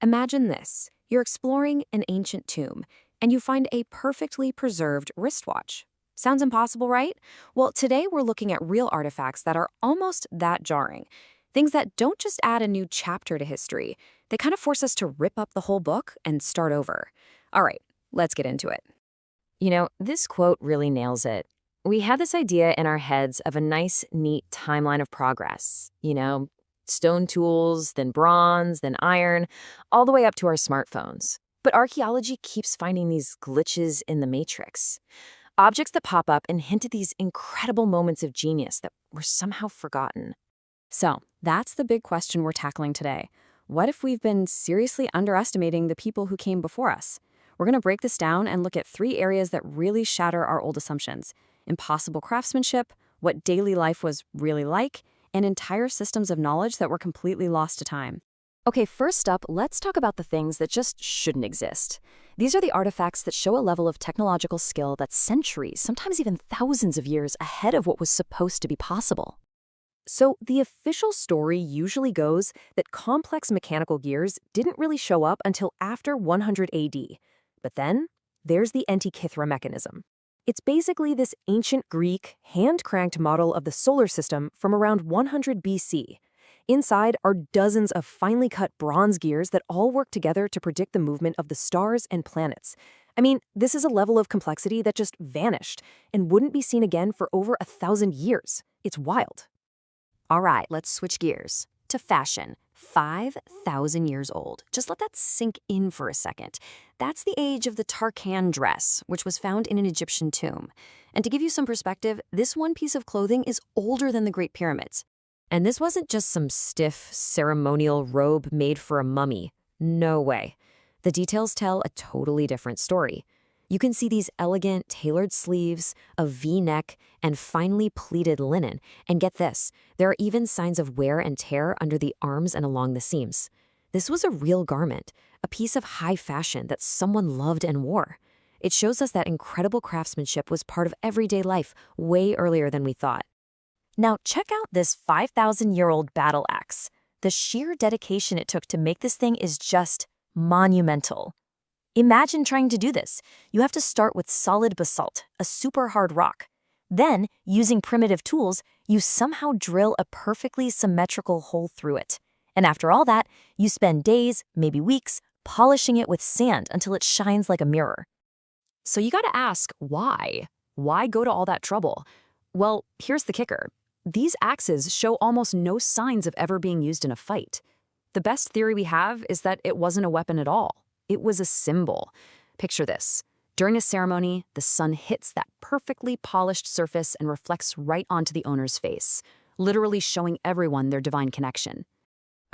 Imagine this. You're exploring an ancient tomb, and you find a perfectly preserved wristwatch. Sounds impossible, right? Well, today we're looking at real artifacts that are almost that jarring. Things that don't just add a new chapter to history, they kind of force us to rip up the whole book and start over. All right, let's get into it. This quote really nails it. We had this idea in our heads of a nice, neat timeline of progress. Stone tools, then bronze, then iron, all the way up to our smartphones. But archaeology keeps finding these glitches in the matrix. Objects that pop up and hint at these incredible moments of genius that were somehow forgotten. So, that's the big question we're tackling today. What if we've been seriously underestimating the people who came before us? We're going to break this down and look at 3 areas that really shatter our old assumptions: impossible craftsmanship, what daily life was really like, and entire systems of knowledge that were completely lost to time. Okay, first up, let's talk about the things that just shouldn't exist. These are the artifacts that show a level of technological skill that's centuries, sometimes even thousands of years ahead of what was supposed to be possible. So, the official story usually goes that complex mechanical gears didn't really show up until after 100 AD. But then, there's the Antikythera mechanism. It's basically this ancient Greek, hand-cranked model of the solar system from around 100 BC. Inside are dozens of finely cut bronze gears that all work together to predict the movement of the stars and planets. I mean, this is a level of complexity that just vanished and wouldn't be seen again for over 1,000 years. It's wild. All right, let's switch gears to fashion. 5,000 years old. Just let that sink in for a second. That's the age of the Tarkan dress, which was found in an Egyptian tomb. And to give you some perspective, this one piece of clothing is older than the Great Pyramids. And this wasn't just some stiff, ceremonial robe made for a mummy. No way. The details tell a totally different story. You can see these elegant, tailored sleeves, a V-neck, and finely pleated linen. And get this, there are even signs of wear and tear under the arms and along the seams. This was a real garment, a piece of high fashion that someone loved and wore. It shows us that incredible craftsmanship was part of everyday life way earlier than we thought. Now check out this 5,000-year-old battle axe. The sheer dedication it took to make this thing is just monumental. Imagine trying to do this. You have to start with solid basalt, a super hard rock. Then, using primitive tools, you somehow drill a perfectly symmetrical hole through it. And after all that, you spend days, maybe weeks, polishing it with sand until it shines like a mirror. So you gotta ask, why? Why go to all that trouble? Well, here's the kicker. These axes show almost no signs of ever being used in a fight. The best theory we have is that it wasn't a weapon at all. It was a symbol. Picture this. During a ceremony, the sun hits that perfectly polished surface and reflects right onto the owner's face, literally showing everyone their divine connection.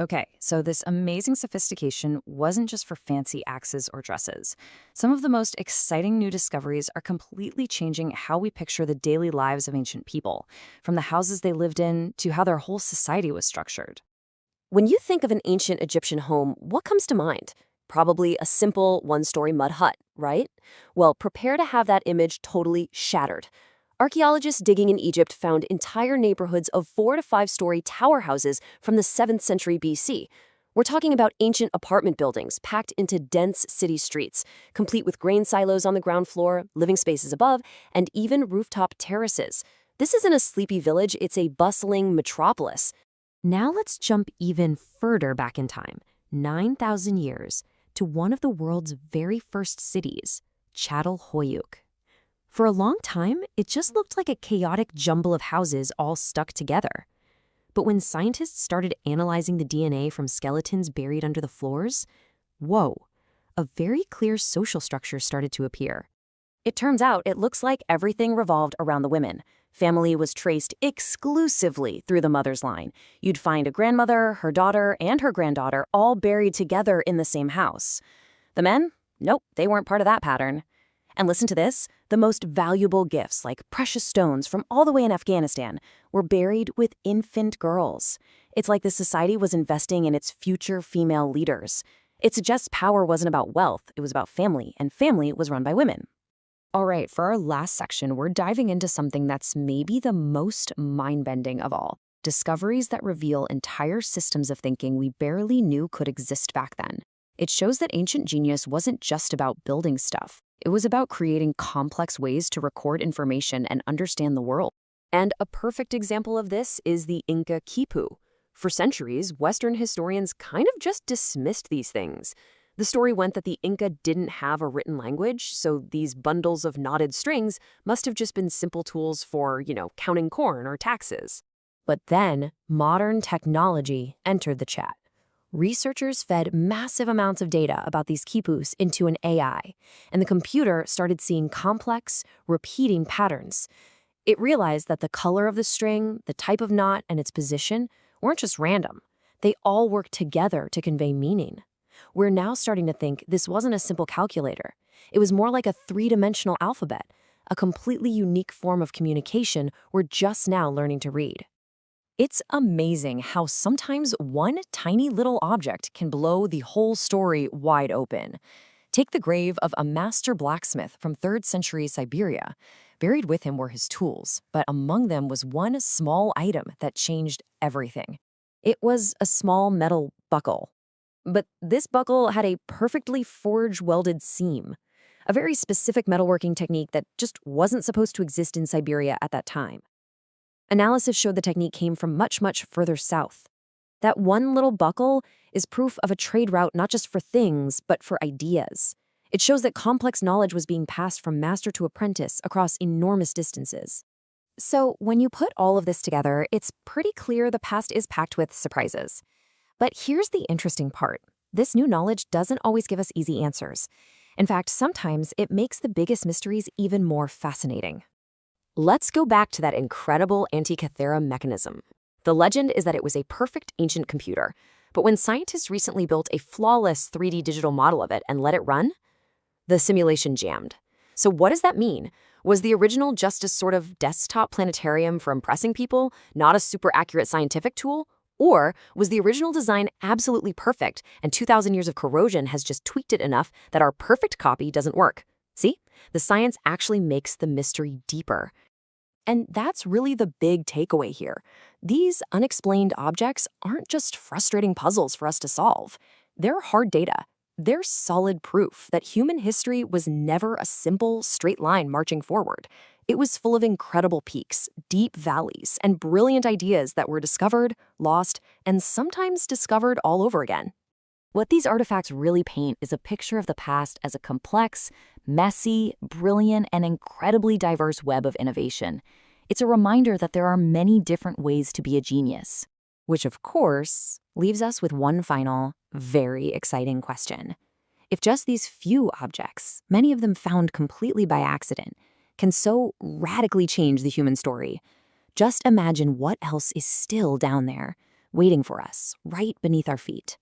Okay, so this amazing sophistication wasn't just for fancy axes or dresses. Some of the most exciting new discoveries are completely changing how we picture the daily lives of ancient people, from the houses they lived in to how their whole society was structured. When you think of an ancient Egyptian home, what comes to mind? Probably a simple one-story mud hut, right? Well, prepare to have that image totally shattered. Archaeologists digging in Egypt found entire neighborhoods of 4 to 5-story tower houses from the 7th century BC. We're talking about ancient apartment buildings packed into dense city streets, complete with grain silos on the ground floor, living spaces above, and even rooftop terraces. This isn't a sleepy village, it's a bustling metropolis. Now let's jump even further back in time, 9,000 years, to one of the world's very first cities, Çatalhöyük. For a long time, it just looked like a chaotic jumble of houses all stuck together. But when scientists started analyzing the DNA from skeletons buried under the floors, whoa, a very clear social structure started to appear. It turns out it looks like everything revolved around the women. Family was traced exclusively through the mother's line. You'd find a grandmother, her daughter, and her granddaughter all buried together in the same house. The men? Nope, they weren't part of that pattern. And listen to this, the most valuable gifts, like precious stones from all the way in Afghanistan, were buried with infant girls. It's like this society was investing in its future female leaders. It suggests power wasn't about wealth, it was about family, and family was run by women. All right, for our last section, we're diving into something that's maybe the most mind-bending of all. Discoveries that reveal entire systems of thinking we barely knew could exist back then. It shows that ancient genius wasn't just about building stuff. It was about creating complex ways to record information and understand the world. And a perfect example of this is the Inca quipu. For centuries, Western historians kind of just dismissed these things. The story went that the Inca didn't have a written language, so these bundles of knotted strings must have just been simple tools for, counting corn or taxes. But then, modern technology entered the chat. Researchers fed massive amounts of data about these quipus into an AI, and the computer started seeing complex, repeating patterns. It realized that the color of the string, the type of knot, and its position weren't just random. They all worked together to convey meaning. We're now starting to think this wasn't a simple calculator. It was more like a three-dimensional alphabet, a completely unique form of communication we're just now learning to read. It's amazing how sometimes one tiny little object can blow the whole story wide open. Take the grave of a master blacksmith from 3rd century Siberia. Buried with him were his tools, but among them was one small item that changed everything. It was a small metal buckle. But this buckle had a perfectly forged welded seam, a very specific metalworking technique that just wasn't supposed to exist in Siberia at that time. Analysis showed the technique came from much, much further south. That one little buckle is proof of a trade route not just for things, but for ideas. It shows that complex knowledge was being passed from master to apprentice across enormous distances. So when you put all of this together, it's pretty clear the past is packed with surprises. But here's the interesting part. This new knowledge doesn't always give us easy answers. In fact, sometimes it makes the biggest mysteries even more fascinating. Let's go back to that incredible Antikythera mechanism. The legend is that it was a perfect ancient computer, but when scientists recently built a flawless 3D digital model of it and let it run, the simulation jammed. So what does that mean? Was the original just a sort of desktop planetarium for impressing people, not a super accurate scientific tool? Or was the original design absolutely perfect and 2,000 years of corrosion has just tweaked it enough that our perfect copy doesn't work? See? The science actually makes the mystery deeper. And that's really the big takeaway here. These unexplained objects aren't just frustrating puzzles for us to solve. They're hard data. They're solid proof that human history was never a simple, straight line marching forward. It was full of incredible peaks, deep valleys, and brilliant ideas that were discovered, lost, and sometimes discovered all over again. What these artifacts really paint is a picture of the past as a complex, messy, brilliant, and incredibly diverse web of innovation. It's a reminder that there are many different ways to be a genius. Which, of course, leaves us with one final, very exciting question. If just these few objects, many of them found completely by accident, can so radically change the human story, just imagine what else is still down there, waiting for us, right beneath our feet.